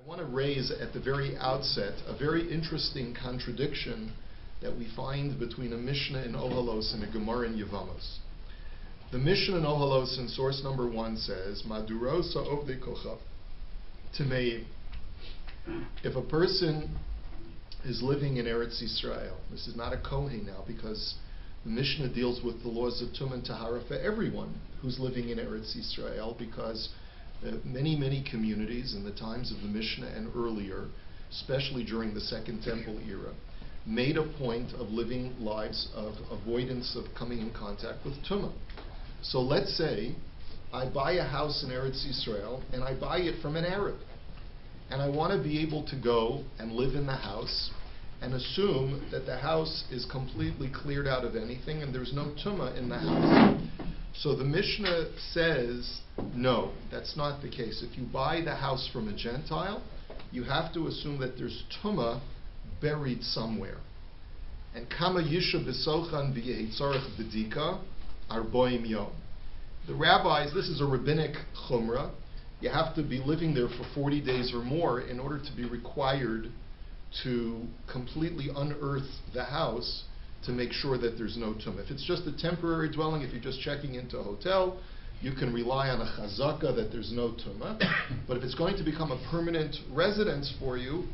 I want to raise at the very outset a very interesting contradiction that we find between a Mishnah in Ohalos and a Gemara in Yevamos. The Mishnah in Ohalos in source number 1 says, Madurosa Ovdei Kochav Tameim. If a person is living in Eretz Yisrael, this is not a Kohen now because the Mishnah deals with the laws of Tum and Tahara for everyone who's living in Eretz Yisrael, because many communities in the times of the Mishnah and earlier, especially during the Second Temple era, made a point of living lives of avoidance of coming in contact with Tumah. So let's say I buy a house in Eretz Yisrael and I buy it from an Arab, and I want to be able to go and live in the house and assume that the house is completely cleared out of anything and there's no Tumah in the house. So the Mishnah says, no, that's not the case. If you buy the house from a Gentile, you have to assume that there's Tumah buried somewhere. And Kama Yisha B'sochan V'yehitzarech B'dika Arboim Yom. The rabbis, this is a rabbinic chumrah, you have to be living there for 40 days or more in order to be required to completely unearth the house to make sure that there's no tumah. If it's just a temporary dwelling, if you're just checking into a hotel, you can rely on a chazaka that there's no tumah. But if it's going to become a permanent residence for you,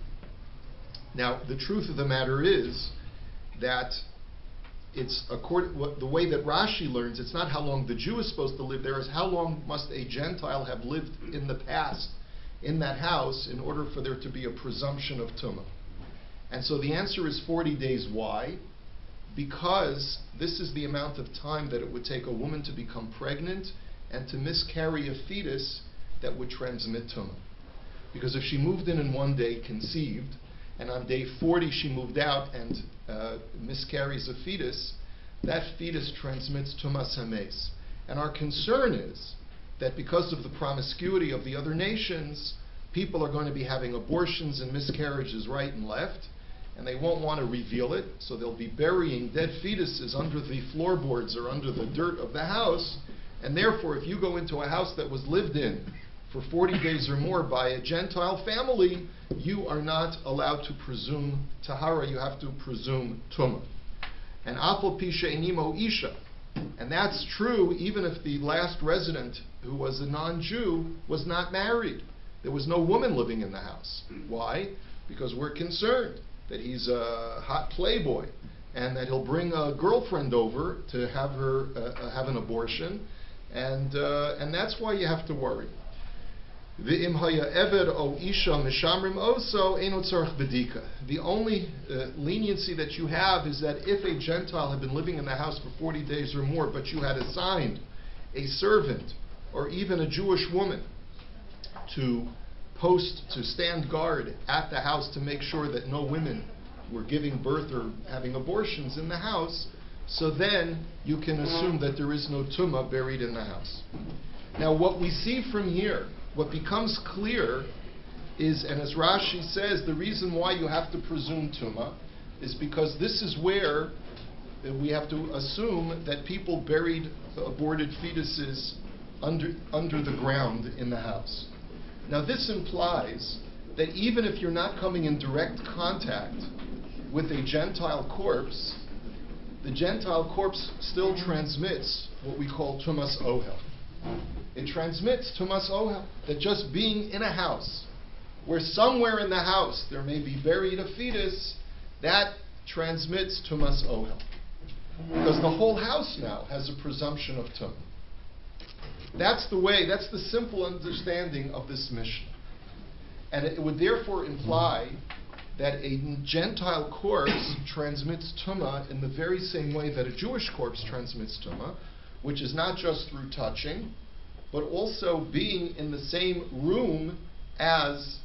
now the truth of the matter is that it's the way that Rashi learns, it's not how long the Jew is supposed to live there, it's how long must a Gentile have lived in the past in that house in order for there to be a presumption of tumah. And so the answer is 40 days. Why? Because this is the amount of time that it would take a woman to become pregnant and to miscarry a fetus that would transmit tumah. Because if she moved in one day, conceived, and on day 40 she moved out and miscarries a fetus, that fetus transmits tumas hames. And our concern is that because of the promiscuity of the other nations, people are going to be having abortions and miscarriages right and left, and they won't want to reveal it, so they'll be burying dead fetuses under the floorboards or under the dirt of the house. And therefore, if you go into a house that was lived in for 40 days or more by a Gentile family, you are not allowed to presume tahara, you have to presume tumah. And apol pisha enimo isha. And that's true even if the last resident, who was a non-Jew, was not married. There was no woman living in the house. Why? Because we're concerned that he's a hot playboy and that he'll bring a girlfriend over to have her have an abortion, and that's why you have to worry. The only leniency that you have is that if a Gentile had been living in the house for 40 days or more, but you had assigned a servant or even a Jewish woman to stand guard at the house to make sure that no women were giving birth or having abortions in the house, so then you can assume that there is no tumah buried in the house. Now what we see from here, what becomes clear is, and as Rashi says, the reason why you have to presume tumah is because this is where we have to assume that people buried aborted fetuses under the ground in the house. Now this implies that even if you're not coming in direct contact with a Gentile corpse, the Gentile corpse still transmits what we call tumas ohel. It transmits tumas ohel, that just being in a house, where somewhere in the house there may be buried a fetus, that transmits tumas ohel. Because the whole house now has a presumption of tumah. That's the simple understanding of this Mishnah. And it would therefore imply that a Gentile corpse transmits tumah in the very same way that a Jewish corpse transmits tumah, which is not just through touching, but also being in the same room as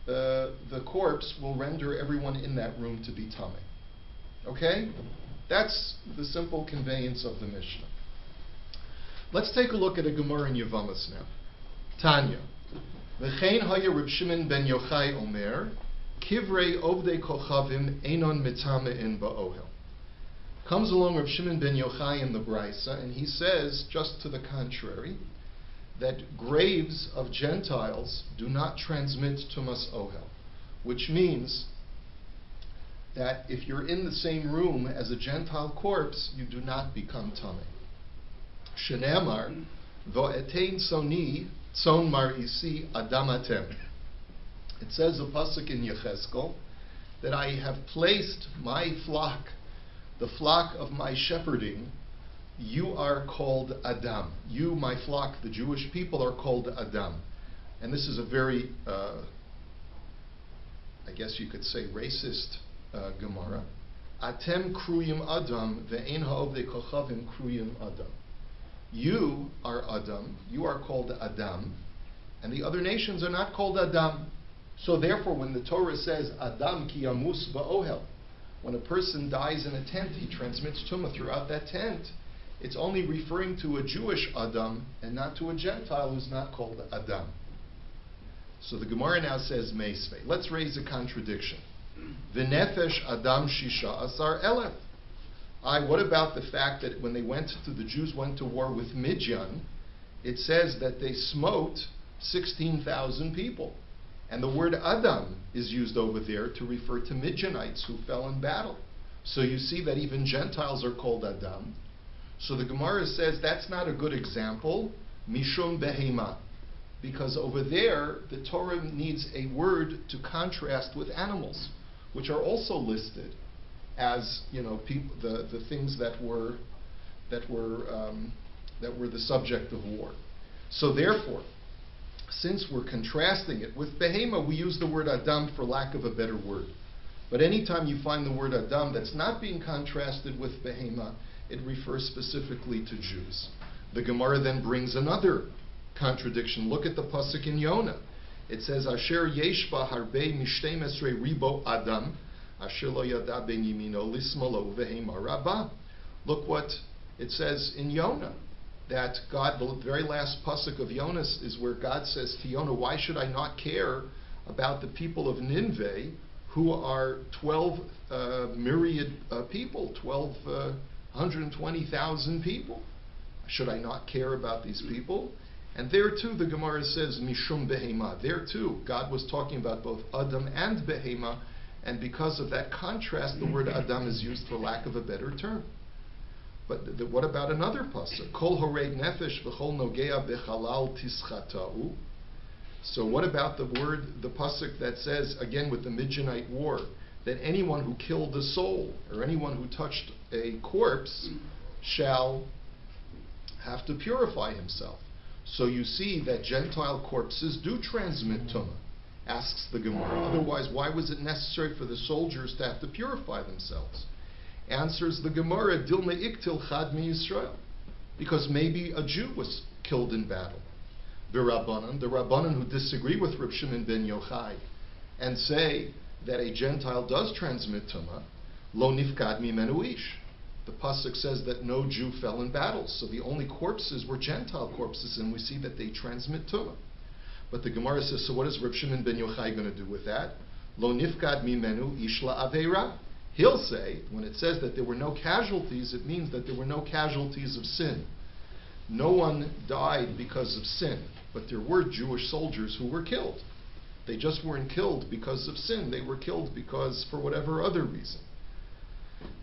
the corpse will render everyone in that room to be tamei. Okay? That's the simple conveyance of the Mishnah. Let's take a look at a Gemara in Yevamos now. Tanya. V'chein haya Reb Shimon ben Yochai omer, kivrei ovdei kochavim einon mitamein ba'ohel. Comes along Reb Shimon ben Yochai in the Brisa, and he says, just to the contrary, that graves of Gentiles do not transmit tumas ohel, which means that if you're in the same room as a Gentile corpse, you do not become tamei. Shenemar, vo'etein soni, son mar'isi adamatem. It says a pasuk in Yechezkel that I have placed my flock, the flock of my shepherding. You are called Adam. You, my flock, the Jewish people, are called Adam. And this is a very, I guess you could say, racist Gemara. Atem kruyim Adam, ve'en ha'ovdei kochavim kruyim Adam. You are Adam, you are called Adam, and the other nations are not called Adam. So therefore, when the Torah says, Adam ki yamus ba'ohel, when a person dies in a tent, he transmits tumah throughout that tent, it's only referring to a Jewish Adam and not to a Gentile who's not called Adam. So the Gemara now says Meisvei. Let's raise a contradiction. V'nefesh Adam shisha asar elef. What about the fact that when the Jews went to war with Midian, it says that they smote 16,000 people. And the word Adam is used over there to refer to Midianites who fell in battle. So you see that even Gentiles are called Adam. So the Gemara says that's not a good example, mishum behema, because over there the Torah needs a word to contrast with animals, which are also listed as the things that were the subject of war. So therefore, since we're contrasting it with behema, we use the word Adam for lack of a better word. But anytime you find the word Adam that's not being contrasted with behema, it refers specifically to Jews. The Gemara then brings another contradiction. Look at the pasuk in Yonah. It says, Asher yeshba harbe mishtem esrei ribo Adam, Asher lo yada ben yimino lismalo vehema rabba. Look what it says in Yonah. That God, the very last pasuk of Yonah is where God says to Yonah, why should I not care about the people of Nineveh, who are 12 myriad people, 120,000 people? Should I not care about these people? And there too, the Gemara says, Mishum Behema. There too, God was talking about both Adam and Behema, and because of that contrast, the word Adam is used for lack of a better term. But what about another pasuk? Kol horei nefesh v'chol nogea bechalal tischatau. So what about the pasuk that says, again with the Midianite war, that anyone who killed a soul, or anyone who touched a corpse, shall have to purify himself. So you see that Gentile corpses do transmit tumah, asks the Gemara. Otherwise, why was it necessary for the soldiers to have to purify themselves? Answers the Gemara, Dilma iktil chad mi Yisrael, because maybe a Jew was killed in battle. The Rabbanan who disagree with Reb Shimon ben Yochai and say that a Gentile does transmit tumah, lo nifkad mimenu ish. The pasuk says that no Jew fell in battle, so the only corpses were Gentile corpses, and we see that they transmit tumah. But the Gemara says, so what is Reb Shimon ben Yochai going to do with that? Lo nifkad mimenu ish la aveira. He'll say, when it says that there were no casualties, it means that there were no casualties of sin. No one died because of sin, but there were Jewish soldiers who were killed. They just weren't killed because of sin. They were killed because for whatever other reason.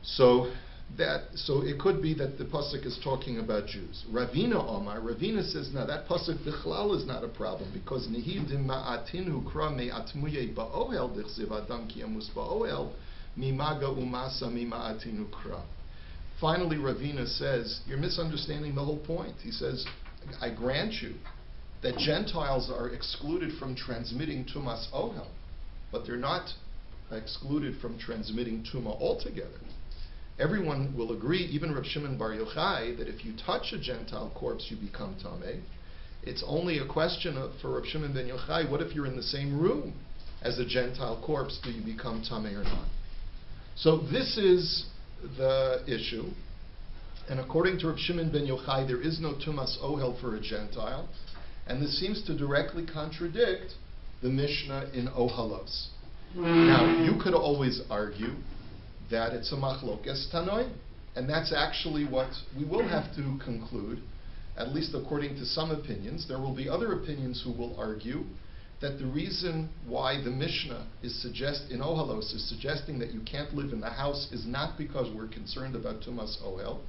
So it could be that the pasuk is talking about Jews. Ravina Omar, Ravina says, no, that pasuk bichlal is not a problem, because nehidim ma'atinu kra me'atmuye ba'ohel dichsiv adam ki yamus ba'ohel mimaga umasa mima'atinu kra. Finally, Ravina says, you're misunderstanding the whole point. He says, I grant you that Gentiles are excluded from transmitting tumas ohel, but they're not excluded from transmitting tumah altogether. Everyone will agree, even Reb Shimon bar Yochai, that if you touch a Gentile corpse, you become tamei. It's only a question for Reb Shimon ben Yochai, what if you're in the same room as a Gentile corpse, do you become tamei or not? So this is the issue. And according to Reb Shimon ben Yochai, there is no tumas ohel for a Gentile. And this seems to directly contradict the Mishnah in Ohalos. Now, you could always argue that it's a machlokes tanoim, and that's actually what we will have to conclude at least according to some opinions. There will be other opinions who will argue that the reason why the Mishnah is in Ohalos is suggesting that you can't live in the house is not because we're concerned about Tumas Ohel,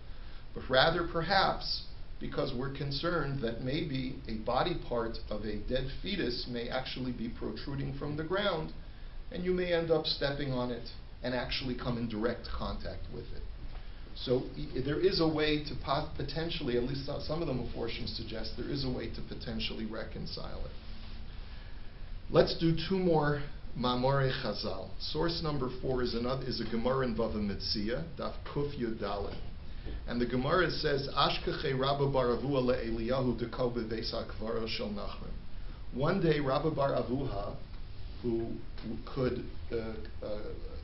but rather perhaps because we're concerned that maybe a body part of a dead fetus may actually be protruding from the ground, and you may end up stepping on it and actually come in direct contact with it. So there is a way to potentially, at least some of the Meforshim suggest, there is a way to potentially reconcile it. Let's do two more Ma'amorei Chazal. Source number 4 is a Gemara in Bava Metzia, Daf Kuf Yud Daled. And the Gemara says, Ashkechei Rabbi bar Avuha le'Eliyahu deko beveis hakvara shel Nachrim. One day, Rabbi bar Avuha, who could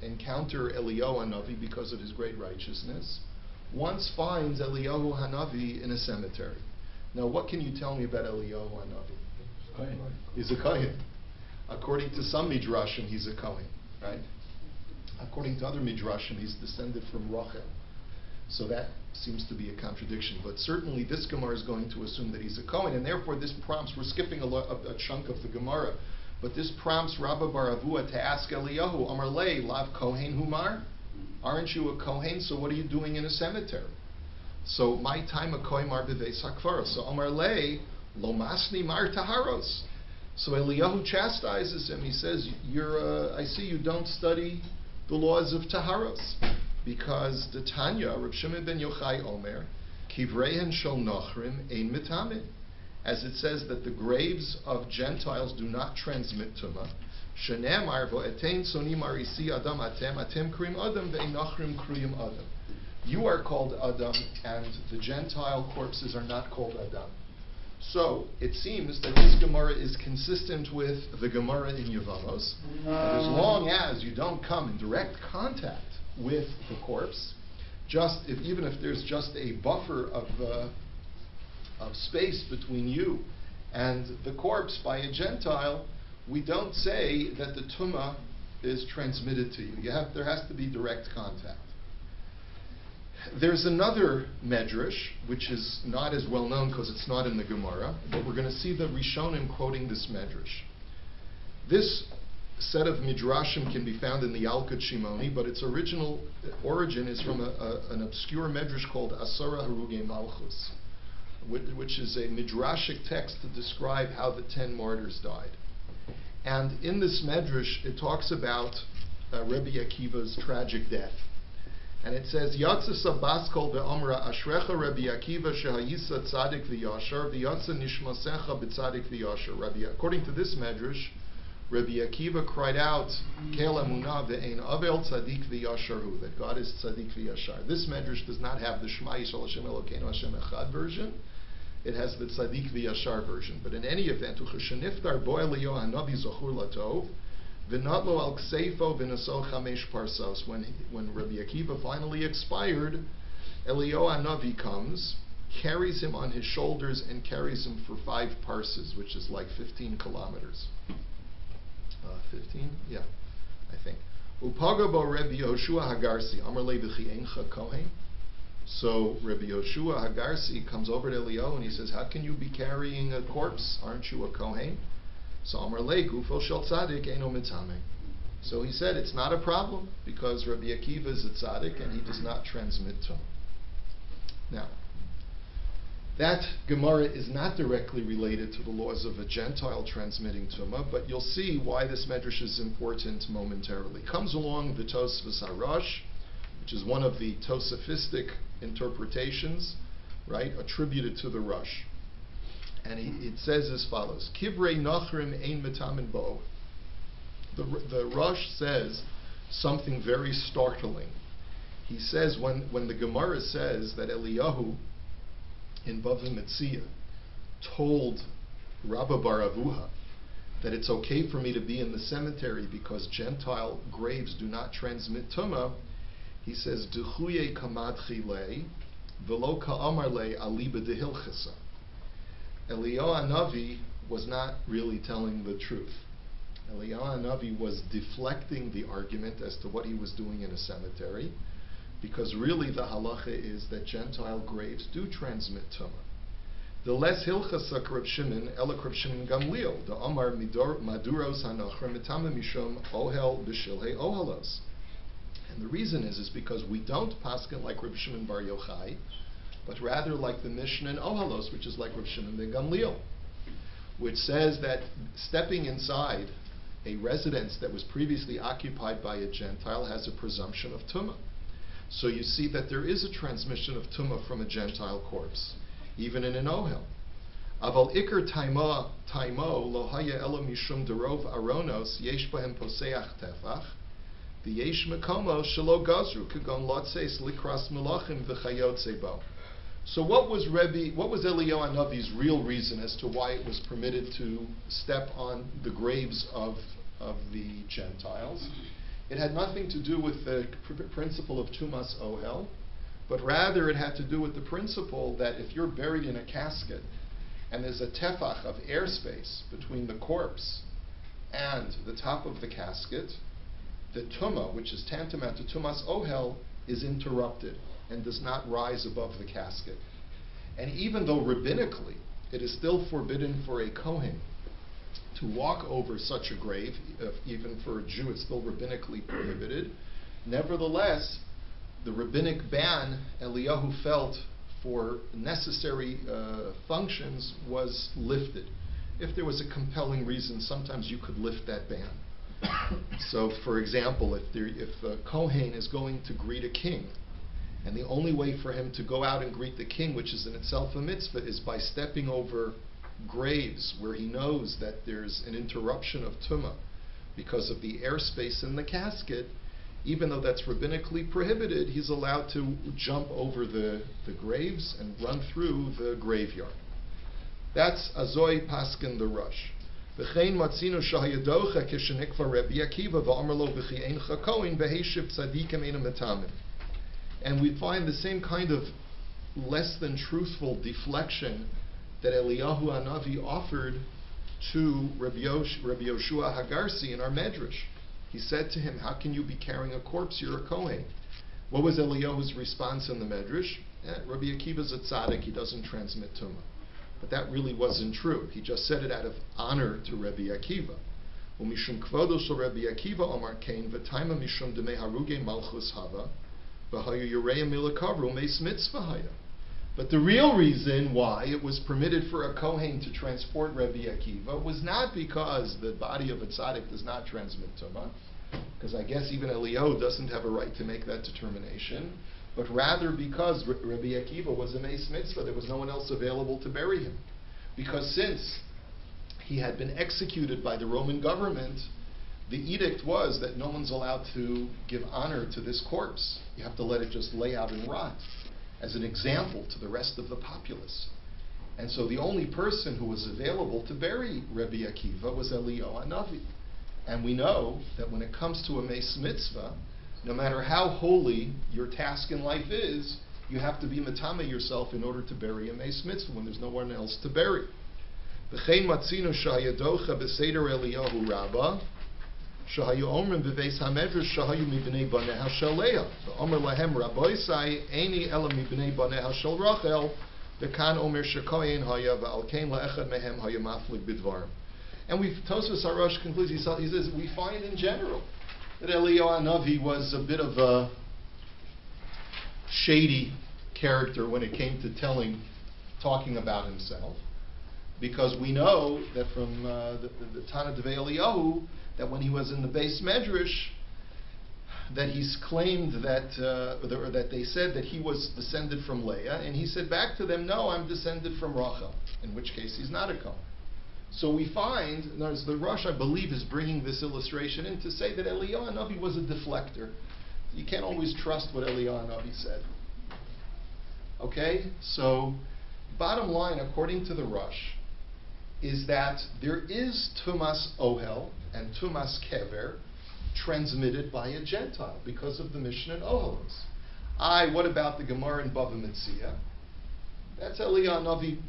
encounter Eliyahu Hanavi because of his great righteousness, once finds Eliyahu Hanavi in a cemetery. Now, what can you tell me about Eliyahu Hanavi? He's a Kohen. According to some Midrashim, he's a Kohen, right? According to other Midrashim, he's descended from Rachel. So that seems to be a contradiction. But certainly this Gemara is going to assume that he's a Kohen, and therefore this prompts, we're skipping a chunk of the Gemara, but this prompts Rabbi bar Avuha to ask Eliyahu, Amar lei, lav Kohen humar? Aren't you a Kohen, so what are you doing in a cemetery? So my time a Kohen mar beveis hakvara. So Amar lei, lo masni mar taharos. So Eliyahu chastises him. He says, I see you don't study the laws of taharos. Because the Tanya, Reb Shimon ben Yochai Omer, Kivreihen shel Nochrim ein mitamin. As it says that the graves of Gentiles do not transmit Tumah. Shenemar vo'etein sonim arisi adam atem krim adam ve'ein Nochrim kriyim adam. You are called Adam, and the Gentile corpses are not called Adam. So, it seems that this Gemara is consistent with the Gemara in Yevamos, that as long as you don't come in direct contact with the corpse, even if there's just a buffer of space between you and the corpse by a Gentile, we don't say that the Tumah is transmitted to you. There has to be direct contact. There's another medrash, which is not as well known because it's not in the Gemara, but we're going to see the Rishonim quoting this medrash. This set of midrashim can be found in the Yalkut Shimoni, but its original origin is from an obscure medrash called Asara Harugei Malchus, which is a midrashic text to describe how the 10 martyrs died. And in this medrash, it talks about Rabbi Akiva's tragic death. And it says, Yatsa Sabaskol ve'omra Ashrecha Rabbi Akiva shehayisa tzadik v'yashar v'yatsa nishmasecha b'tzadik v'yashar. According to this medrash, Rabbi Akiva cried out, Kel emunah ve'ein avel tzadik v'yasharu, that God is tzadik v'yashar. This medrash does not have the Shema Yisrael Hashem Elokeinu Hashem Echad version. It has the tzadik v'yashar version. But in any event, uchesheniftar bo Eliyahu hanavi zochur latov, v'natlo al kseifo v'naso chamesh parsos. When Rabbi Akiva finally expired, Eliyahu hanavi comes, carries him on his shoulders, and carries him for 5 parses, which is like 15 kilometers. 15? Yeah, I think. Upagabo Rabbi Yoshua Hagarsi, Amar le v'chi eincha Kohen. So Rabbi Yoshua Hagarsi comes over to Eliyahu and he says, how can you be carrying a corpse? Aren't you a Kohen? So Amar le gufo shel tzadik eino mitameh. So he said, it's not a problem because Rabbi Akiva is a tzaddik and he does not transmit tumah. Now, that Gemara is not directly related to the laws of a Gentile transmitting Tumah, but you'll see why this medrash is important momentarily. Comes along the Tosfos HaRosh, which is one of the Tosafistic interpretations, right, attributed to the Rosh. And it says as follows, Kivrei Nachrim ein metamin bo. The Rosh says something very startling. He says when the Gemara says that Eliyahu in Bava Metzia told Rabbi bar Avuha that it's okay for me to be in the cemetery because Gentile graves do not transmit Tumah, he says, Dechuye kamadchi le, velo ka'amar le aliba dehilchasa. Eliyahu Hanavi was not really telling the truth. Eliyahu Hanavi was deflecting the argument as to what he was doing in a cemetery, because really the halacha is that Gentile graves do transmit Tumah. The less hilchasa Reb Shimon, ela Reb Shimon Gamliel, the Amar Maduros Hanochra Mitama Mishum Ohel B'Shilhei Ohalos. And the reason is because we don't paskin like Reb Shimon Bar Yochai, but rather like the Mishnah in Ohalos, which is like Reb Shimon ben Gamliel, which says that stepping inside a residence that was previously occupied by a Gentile has a presumption of tumah. So you see that there is a transmission of tumah from a Gentile corpse, even in an ohel. Aval ikar taimo lo haya elo mishum derov aronos yesh bahem poseach tefach v'yesh mekomo shelo gazru kagon lotzeis likras melachim v'chayotze bo. So what was Eliyahu Hanavi's real reason as to why it was permitted to step on the graves of the Gentiles? It had nothing to do with the principle of Tumas Ohel, but rather it had to do with the principle that if you're buried in a casket and there's a tefach of airspace between the corpse and the top of the casket, the Tumah, which is tantamount to Tumas Ohel, is interrupted and does not rise above the casket. And even though rabbinically it is still forbidden for a Kohen to walk over such a grave, even for a Jew it's still rabbinically prohibited, nevertheless, the rabbinic ban Eliyahu felt for necessary functions was lifted. If there was a compelling reason, sometimes you could lift that ban. So, for example, if a Kohen is going to greet a king, and the only way for him to go out and greet the king, which is in itself a mitzvah, is by stepping over graves where he knows that there's an interruption of tumah because of the airspace in the casket, even though that's rabbinically prohibited, he's allowed to jump over the graves and run through the graveyard. That's Azoi Paskin the Rush. V'chein matzinu shahayadocha kishenikva Rabbi Akiva v'amar lo v'chi eincha kohen v'heishiv tzadikim eina metamim. And we find the same kind of less than truthful deflection that Eliyahu Hanavi offered to Rabbi Yoshua Hagarsi in our Medrash. He said to him, how can you be carrying a corpse? You're a Kohen. What was Eliyahu's response in the Medrash? Rabbi Akiva's a tzaddik, he doesn't transmit tumah. But that really wasn't true. He just said it out of honor to Rabbi Akiva. Umishum kvodo shel Rabbi Akiva omar kain v'taima mishum demei haruge malchus hava v'hayu yureya milakavru meis mitzvah haya. But the real reason why it was permitted for a Kohen to transport Rabbi Akiva was not because the body of a tzaddik does not transmit tumah, because I guess even Eliyahu doesn't have a right to make that determination, but rather because Rabbi Akiva was a meis mitzvah, there was no one else available to bury him. Because since he had been executed by the Roman government, the edict was that no one's allowed to give honor to this corpse. You have to let it just lay out and rot, as an example to the rest of the populace. And so the only person who was available to bury Rabbi Akiva was Eliyahu Hanavi. And we know that when it comes to a meis mitzvah, no matter how holy your task in life is, you have to be metame yourself in order to bury a meis mitzvah when there's no one else to bury. V'chein matzinu shayadocha b'seder Eliyahu Rabbah, shahayu omrim b'veis hamedrash shahayu mibnei banei hashaleah. V'omer lahem Rabboisai eini ela mibnei banei hashal Rachel, v'kan omer shekoyin haya v'alkein la'echad mehem haya maflig bidvarim. And Tosfos Harash concludes, he says, we find in general that Eliyahu Hanavi was a bit of a shady character when it came to talking about himself, because we know that from the Tana Devei Eliyahu that when he was in the Beis Medrash, that he's claimed that that they said that he was descended from Leah, and he said back to them, no, I'm descended from Rachel, in which case he's not a Kohen. So we find, as the Rosh, I believe, is bringing this illustration in to say that Eliyahu Hanavi was a deflector. You can't always trust what Eliyahu Hanavi said. Okay? So, bottom line, according to the Rosh, is that there is Tumas Ohel and Tumas Kever transmitted by a Gentile because of the Mishnah in Ohalos. What about the Gemara in Bava Metzia? That's Eliyahu Hanavi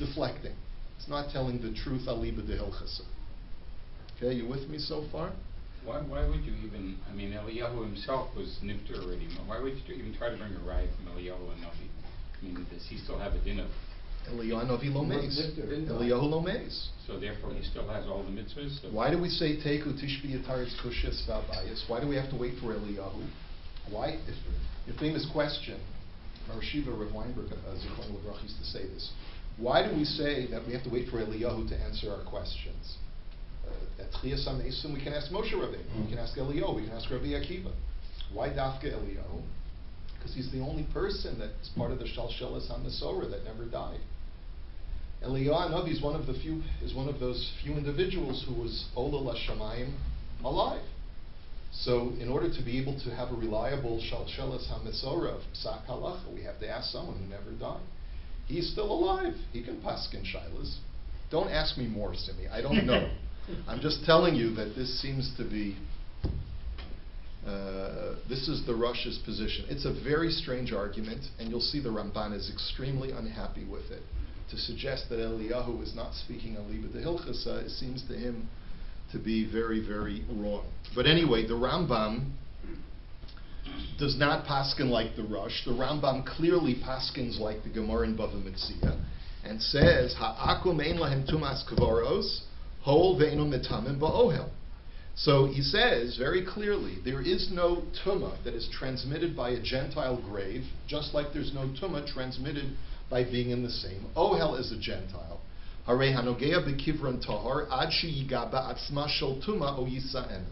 deflecting. It's not telling the truth, aliba de hilchasa. Okay, you with me so far? Why would you even, Eliyahu himself was nifter already. Why would you even try to bring a raya from Eliyahu Hanavi? Does he still have a din of Eliyahu Hanavi lo meis. Eliyahu lo meis. So therefore he still has all the mitzvahs? So Why do we say Teku Tishbi Yataretz Kushis Vabayis? Why do we have to wait for Eliyahu? Why? Your famous question, Rav Shiva Rav Weinberg Zichron Levrach used to say this. Why do we say that we have to wait for Eliyahu to answer our questions? At Chiyas HaMesim we can ask Moshe Rabbeinu, we can ask Eliyahu, we can ask Rabbi Akiva. Why Dafka Eliyahu? Because he's the only person that is part of the Shalshelas HaMesorah that never died. Eliyahu Hanavi is one of those few individuals who was Ola Lashamayim alive. So in order to be able to have a reliable Shalshelas HaMesorah of Psak Halacha, we have to ask someone who never died. He's still alive. He can paskin shilas. Don't ask me more, Simi. I don't know. I'm just telling you that this seems to be, this is the Rosh's position. It's a very strange argument, and you'll see the Ramban is extremely unhappy with it. To suggest that Eliyahu is not speaking on Liba de Hilchasa, it seems to him to be very, very wrong. But anyway, the Rambam does not paskin like the Rosh. The Rambam clearly paskins like the Gemara in Bava Metzia, and says, Ha'akum ein lahem tumas kvaros, hol ve'enu mitamim ba'ohel. So he says very clearly, there is no tumah that is transmitted by a Gentile grave, just like there's no tumah transmitted by being in the same ohel as a Gentile. Harei hanogea b'kivron tahar ad sheyiga ba'atzma shel tumah o yisa'en.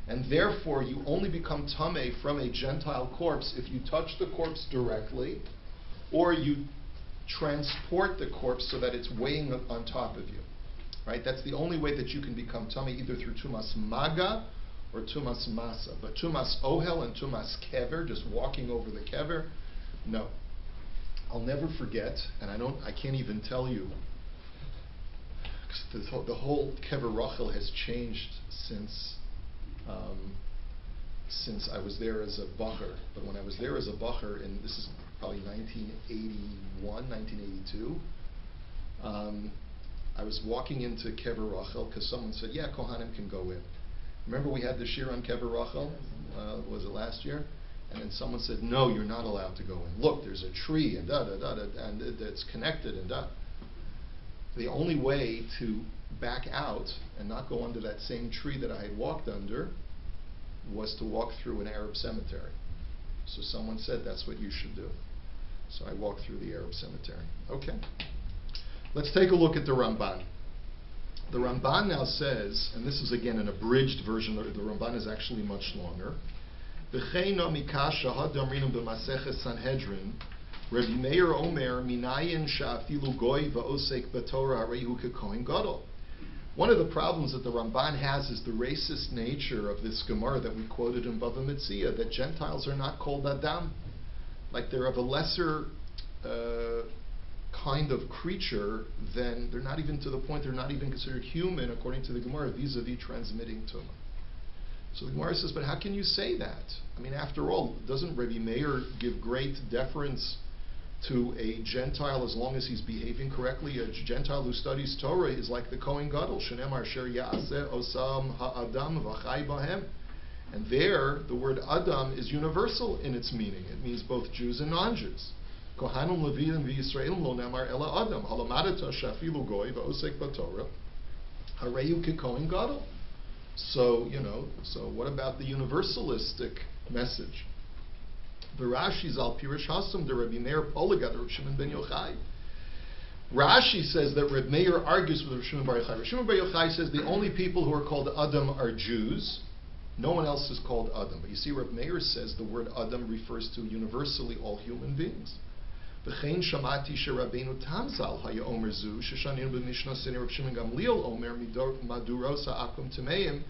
And therefore, you only become tameh from a Gentile corpse if you touch the corpse directly, or you transport the corpse so that it's weighing on top of you. Right? That's the only way that you can become tameh, either through tumas maga or tumas masa. But tumas ohel and tumas kever, just walking over the kever, no. I'll never forget, and I can't even tell you, because the whole kever Rachel has changed since I was there as a bacher. But when I was there as a bacher, and this is probably 1981, 1982, I was walking into Kever Rachel because someone said, yeah, Kohanim can go in. Remember we had the Shiur on Kever Rachel? Was it last year? And then someone said, no, you're not allowed to go in. Look, there's a tree and and it's connected and da. The only way to back out and not go under that same tree that I had walked under was to walk through an Arab cemetery. So someone said that's what you should do. So I walked through the Arab cemetery. Okay. Let's take a look at the Ramban. The Ramban now says, and this is again an abridged version, the Ramban is actually much longer. V'cheino mikasha hadamrinu b'maseches Sanhedrin, Rabbi Meir Omer minayin sha'afilu goy va'osek b'torah harehu kekohen gadol. One of the problems that the Ramban has is the racist nature of this Gemara that we quoted in Bava Metzia, that Gentiles are not called Adam. Like they're of a lesser kind of creature, then they're not even to the point, they're not even considered human according to the Gemara, vis-a-vis transmitting tumah. So the Gemara says, but how can you say that? I mean, after all, doesn't Rabbi Meir give great deference to a Gentile as long as he's behaving correctly? A Gentile who studies Torah is like the Kohen Gadol, Shenemar Asher Ya'aseh Osam Ha'adam V'chai Bahem. And there, the word Adam is universal in its meaning. It means both Jews and non-Jews. Kohanim Leviim v'Yisraelim lo nemar ela Adam halamadata shafilu goy v'osek b'Torah hareyu kekohen gadol. So so what about the universalistic message? V'Rashi zal pirish hasam de Rabbi Meir poligad Rav Shimon ben Yochai. Rashi says that Rabbi Meir argues with Rav Shimon bar Yochai. Rav Shimon bar Yochai says the only people who are called Adam are Jews. No one else is called Adam. But you see, Rabbi Meir says the word Adam refers to universally all human beings. V'chein shamati sheRabbeinu Tamzal haya omer zu sheshaninu b'mishnah sini Rav Shimon Gamliel omer maduros ha'akum tameim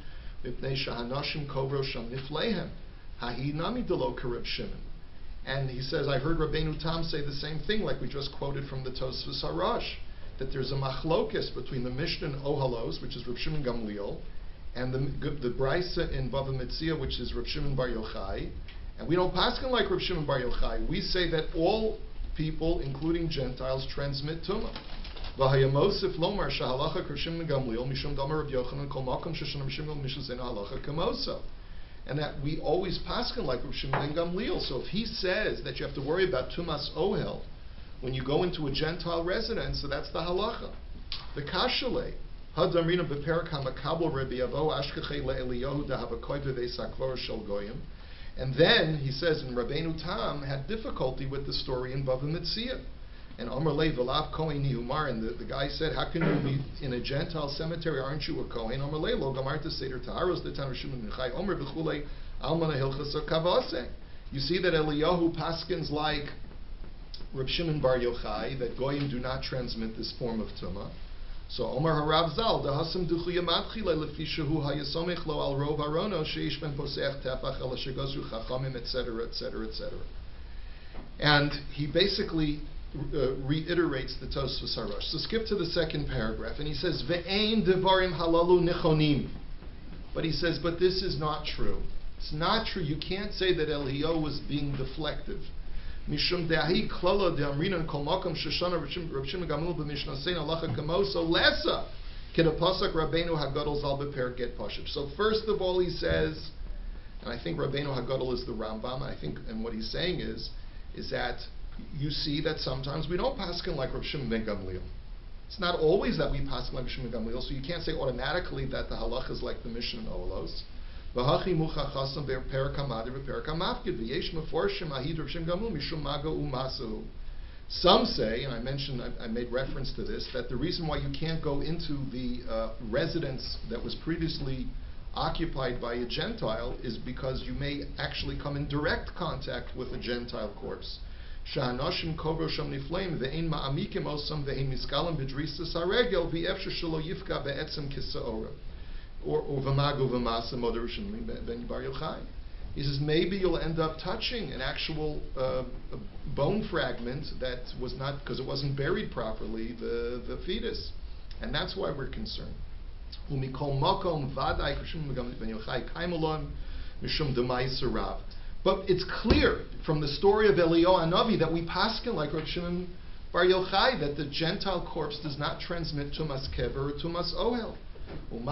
mipnei shahanashim kovro sham nifleihem hahi nami delo k'Rav Shimon. And he says, I heard Rabbeinu Tam say the same thing, like we just quoted from the Tosfos Harash, that there's a machlokes between the Mishnah in Ohalos, which is Rav Shimon Gamliel, and the Brisa in Bava Metzia, which is Rav Shimon bar Yochai. And we don't paskin like Rav Shimon bar Yochai. We say that all people, including Gentiles, transmit tumah. V'hayamosif lomar shahalacha Rav Shimon Gamliel mishum damar Rav Yochanan kol makom sheshanam shimon mishazena halacha kamoso. And that we always paskin like Rav Shimon ben Gamliel. So if he says that you have to worry about tumas ohel when you go into a Gentile residence, so that's the halacha. The kashale. Hadamrina beperak hamakabel Rabbi Avo ashkechei leEliyahu dahabakoyde ve'sakvar shel goyim. And then he says, and Rabbeinu Tam had difficulty with the story in Bava Metzia. And Omer Le V'lav Kohen Nihumar, and the guy said, how can you be in a Gentile cemetery? Aren't you a Kohen? Omer Le Lo Gamarta Seder Taharos Detan Rishim Minchai Omer V'chulei Almana Hilchas Kavase. You see that Eliyahu paskins like Reb Shimon Bar Yochai, that Goyim do not transmit this form of Tumah. So Omer Harav Zal, Dahasam Duchuya Matchile Lefi Shehu Hayasomich Lo Al Rov Arono Sheish Ben Poseach Tefach Ela Shegozru Chachamim, etc., etc., etc. And he basically reiterates the Tosfos Harosh. So skip to the second paragraph, and he says, Ve'ein devarim halalu nichonim. But he says, but this is not true. It's not true. You can't say that Eliyahu was being deflective. Mishum de'ahi klala de'amrinan kol makom sheshana Reb Shimon Gamul b'mishnah sein halacha kamoso lesa kedapasak Rabbeinu Hagadol zal beper get pashup. So first of all, he says, and I think Rabbeinu Hagadol is the Rambam. And what he's saying is that you see that sometimes we don't paskin like Reb Shimon ben Gamliel. It's not always that we paskin like Reb Shimon ben Gamliel, so you can't say automatically that the halacha is like the Mishnah in Olos. Some say, and I made reference to this, that the reason why you can't go into the residence that was previously occupied by a Gentile is because you may actually come in direct contact with a Gentile corpse. Or v'magu v'masa moderushim ben Bar Yochai. He says maybe you'll end up touching an actual bone fragment that was not, because it wasn't buried properly, the fetus, and that's why we're concerned. Umikol makom vaday ben Yochai kaimelon mishum demai sarav. But it's clear from the story of Eliyahu Hanavi that we paskin like Reb Shimon Bar Yochai that the Gentile corpse does not transmit tumas kever or tumas ohel. And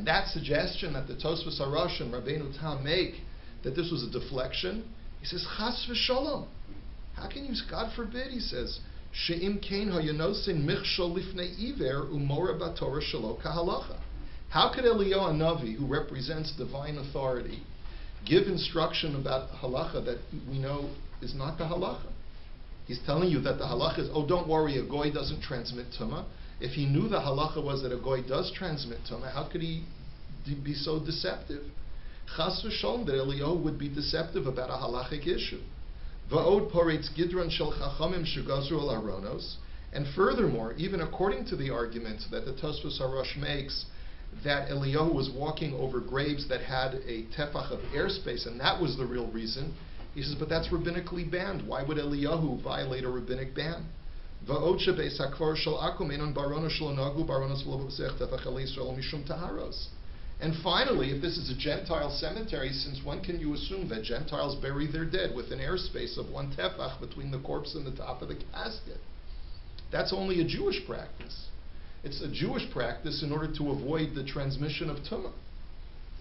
that suggestion that the Tosfos Harosh and Rabbeinu Tam make, that this was a deflection, he says, Chas v'sholom. How can you, God forbid, he says, She'im kein hayanosin michshol lifnei iver umora batorah shelo kahalacha. How could Eliyahu Hanavi, who represents divine authority, give instruction about halacha that we know is not the halacha? He's telling you that the halacha is, oh, don't worry, a goy doesn't transmit tumah. If he knew the halacha was that a goy does transmit tumah, how could he be so deceptive? Chas v'sholom, that Eliyahu would be deceptive about a halachic issue. Va'od poretz gidron shel chachamim shegazru al aronos. And furthermore, even according to the argument that the Tosfos Harosh makes, that Eliyahu was walking over graves that had a tefach of airspace, and that was the real reason. He says, but that's rabbinically banned. Why would Eliyahu violate a rabbinic ban? And finally, if this is a Gentile cemetery, since when can you assume that Gentiles bury their dead with an airspace of 1 tefach between the corpse and the top of the casket? That's only a Jewish practice. It's a Jewish practice in order to avoid the transmission of tumah.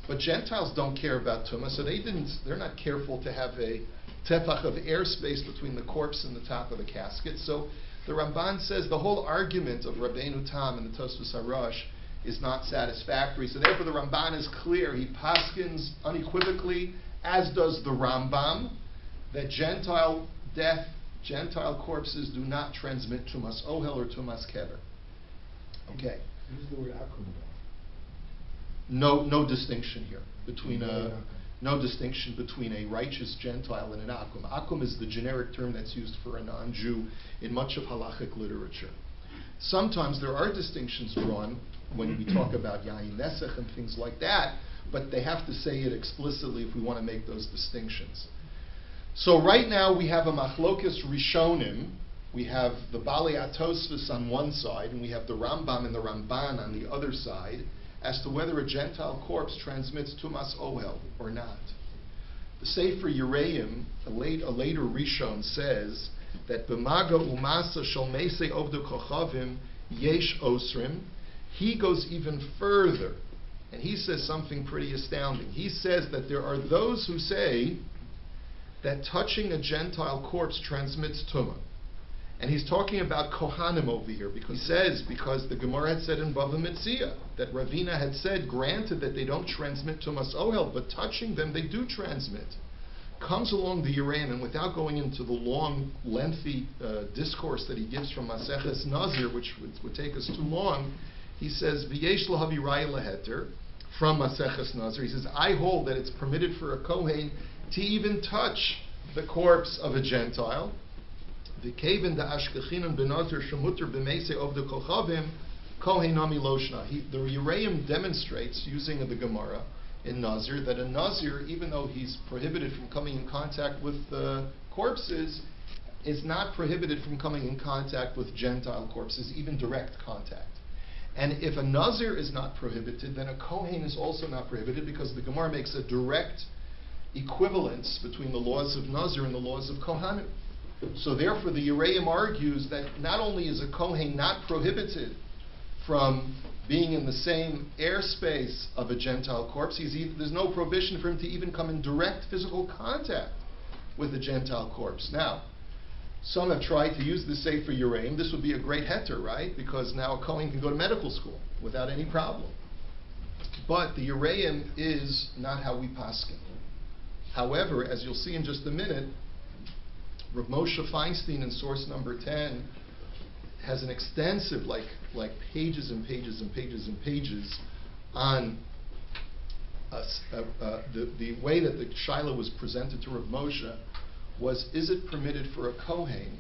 But Gentiles don't care about tumah, so they're not careful to have a tefach of airspace between the corpse and the top of the casket. So the Ramban says the whole argument of Rabbeinu Tam and the Tosfos Harosh is not satisfactory. So therefore the Ramban is clear. He paskins unequivocally, as does the Rambam, that Gentile death, Gentile corpses do not transmit tumas ohel or tumas kever. Okay. Use the word akum. No distinction here between no distinction between a righteous Gentile and an akum. Akum is the generic term that's used for a non-Jew in much of halachic literature. Sometimes there are distinctions drawn when we talk about yayin nesech and things like that, but they have to say it explicitly if we want to make those distinctions. So right now we have a machlokes rishonim. We have the Balei HaTosfos on one side, and we have the Rambam and the Ramban on the other side, as to whether a Gentile corpse transmits tumas ohel or not. The Sefer Yereim, a later Rishon, says that b'maga umasa shel meisei ovdu kochavim yesh osrim. He goes even further, and he says something pretty astounding. He says that there are those who say that touching a Gentile corpse transmits tumah. And he's talking about Kohanim over here, because he says, because the Gemara had said in Bava Metzia, that Ravina had said, granted that they don't transmit Tumas Ohel, but touching them they do transmit. Comes along the Yereim, and without going into the long, lengthy discourse that he gives from Maseches Nazir, which would take us too long, he says, V'yesh lahavi raya leheter, from Maseches Nazir, he says, I hold that it's permitted for a Kohen to even touch the corpse of a Gentile. The Kaven da Ashkechinan benazir shemuter b'meisei of the kochavim kohenami loshna. The Yereim demonstrates, using the Gemara in Nazir, that a Nazir, even though he's prohibited from coming in contact with corpses, is not prohibited from coming in contact with Gentile corpses, even direct contact. And if a Nazir is not prohibited, then a Kohen is also not prohibited, because the Gemara makes a direct equivalence between the laws of Nazir and the laws of Kohanim. So therefore the Yereim argues that not only is a Kohen not prohibited from being in the same airspace of a Gentile corpse, there's no prohibition for him to even come in direct physical contact with a Gentile corpse. Now, some have tried to use the Sefer Yereim. This would be a great heter, right? Because now a Kohen can go to medical school without any problem. But the Yereim is not how we paskin. However, as you'll see in just a minute, Rav Moshe Feinstein in source number 10 has an extensive, like pages and pages and pages and pages on the way that the Shaila was presented to Rav Moshe was, is it permitted for a Kohen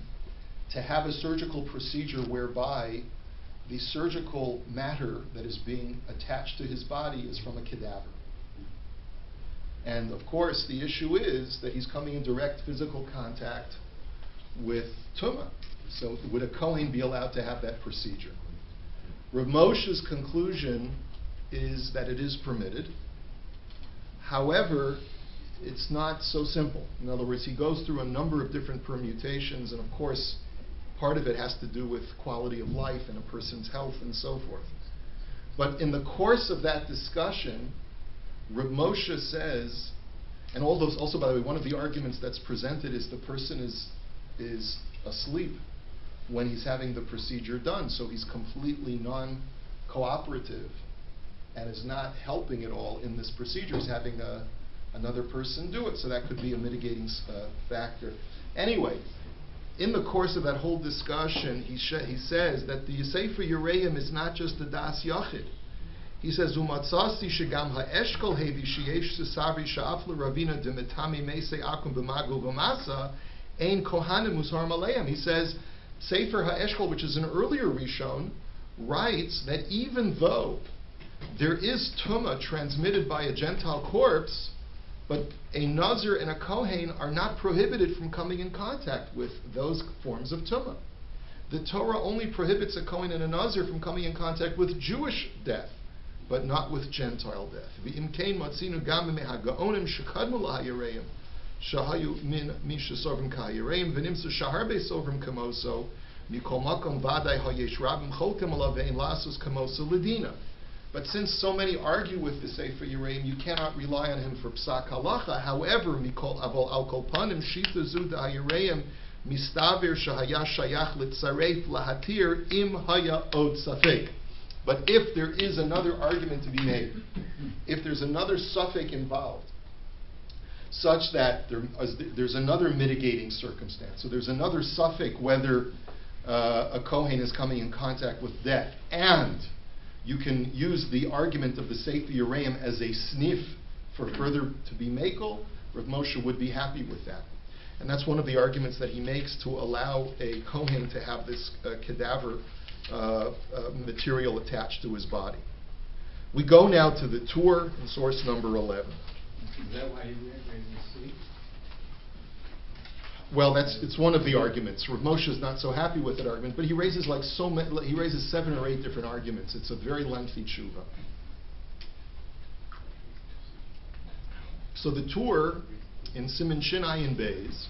to have a surgical procedure whereby the surgical matter that is being attached to his body is from a cadaver? And of course, the issue is that he's coming in direct physical contact with Tumah. So would a Kohen be allowed to have that procedure? Rav Moshe's conclusion is that it is permitted. However, it's not so simple. In other words, he goes through a number of different permutations, and of course, part of it has to do with quality of life and a person's health and so forth. But in the course of that discussion, Rav Moshe says, and all those, also by the way, one of the arguments that's presented is the person is asleep when he's having the procedure done, so he's completely non-cooperative and is not helping at all in this procedure. He's having another person do it, so that could be a mitigating factor. Anyway, in the course of that whole discussion, he says that the Sefer Yereim is not just a das yachid. He says, "Umatzasti shegam ha'eshkol hevi sheyesh sesavri sha'af l'ravina demetami meisei akum b'magu v'masa ein kohanim musar maleim." He says, Sefer ha'eshkol, which is an earlier Rishon, writes that even though there is tumah transmitted by a Gentile corpse, but a Nazir and a Kohen are not prohibited from coming in contact with those forms of tumah. The Torah only prohibits a Kohen and a Nazir from coming in contact with Jewish death, but not with Gentile death. V'imkein matzinu gam mehagaonim shekadmu lahayireim shahayu min shesovrim kahayireim v'nimsa shaharbe sovrim kamoso mikol makom vaday hayesh rabim cholkem alav ve'in lasos kamoso ledina. But since so many argue with the Sefer Yereim, you cannot rely on him for psak halacha. However, mikol avol al kol panim shita zu dahayireim mistaver shahaya shayach litzaref lahatir im haya od safek. But if there is another argument to be made, if there's another suffix involved, such that there's another mitigating circumstance, so there's another suffix whether a Kohen is coming in contact with death, and you can use the argument of the Sefer Yereim as a sniff for further to be makel, Rav Moshe would be happy with that. And that's one of the arguments that he makes to allow a Kohen to have this cadaver material attached to his body. We go now to the tour in source number 11. Is that why you raised the sleep? Well, it's one of the arguments. Rav Moshe is not so happy with that argument, but he raises he raises 7 or 8 different arguments. It's a very lengthy tshuva. So the tour in Siman Shin Ayin Beis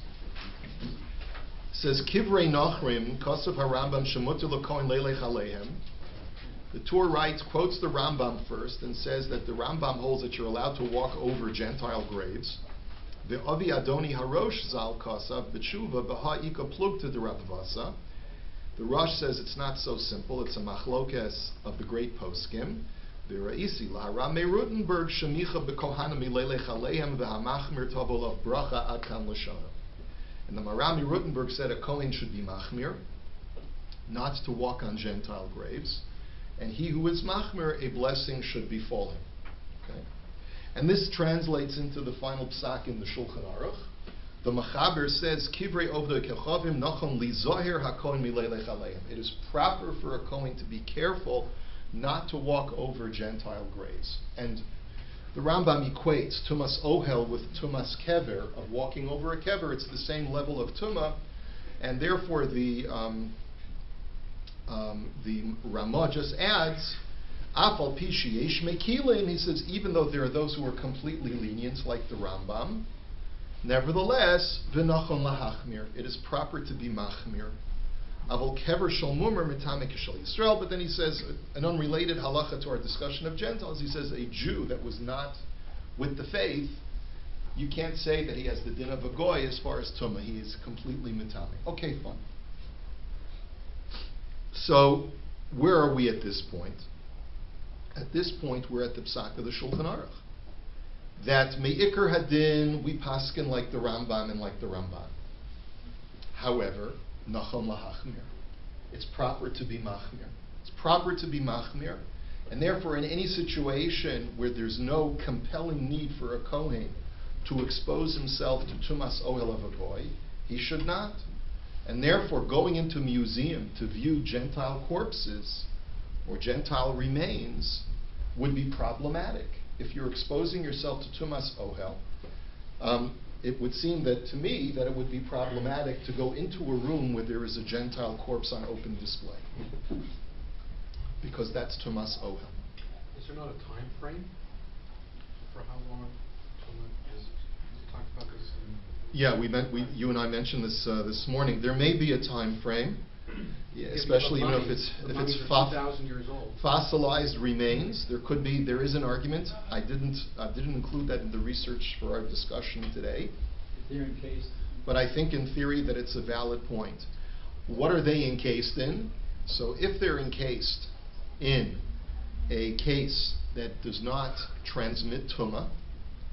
says Kivrei Nachrim Kosav HaRambam Shemuter LaKohen Leilech Aleihem. The Torah writes, quotes the Rambam first, and says that the Rambam holds that you're allowed to walk over Gentile graves. The Avi Adoni Harosh Zal Kasav B'tshuva B'ha'ika Plugta de Ravvasa. The Rosh says it's not so simple. It's a machlokes of the great poskim. The Raisi Laharam Rutenberg Shemicha B'Kohanim Milelech Aleim V'Hamachmir Tovolav Bracha Adkan L'Shana. And the Marami Rutenberg said a Kohen should be machmir, not to walk on Gentile graves, and he who is machmir, a blessing should befall him. Okay? And this translates into the final psak in the Shulchan Aruch. The Machaber says, Kivrei Ovdei Kechavim Nachon Lizohir HaKohen Milelech Aleim. It is proper for a Kohen to be careful not to walk over Gentile graves. And the Rambam equates Tumas Ohel with Tumas Kever, of walking over a Kever. It's the same level of Tumah, and therefore the Ramah just adds, Afal Pishi Yesh Mekilin, he says, even though there are those who are completely lenient, like the Rambam, nevertheless, V'nachon lahachmir, it is proper to be machmir. Avol kever shel mumar mitame k'shel Yisrael, but then he says, an unrelated halacha to our discussion of Gentiles, he says a Jew that was not with the faith, you can't say that he has the din of a goy as far as tumah, he is completely mitame. Okay, fine. So, where are we at this point? At this point, we're at the psak of the Shulchan Aruch. That me'ikar hadin, we paskin like the Rambam and like the Ramban. However, nachon lahachmir. It's proper to be machmir. It's proper to be machmir, and therefore, in any situation where there's no compelling need for a Kohen to expose himself to tumas ohel of a goy, he should not. And therefore, going into a museum to view Gentile corpses or Gentile remains would be problematic. If you're exposing yourself to tumas ohel, it would seem that to me that it would be problematic to go into a room where there is a Gentile corpse on open display, because that's tumas ohel. Is there not a time frame for how long Tumah is? We talked about this. Yeah, you and I mentioned this this morning. There may be a time frame, especially if it's 2,000 years old. Fossilized remains. There is an argument. I didn't include that in the research for our discussion today. They're encased. But I think in theory that it's a valid point. What are they encased in? So if they're encased in a case that does not transmit tumah,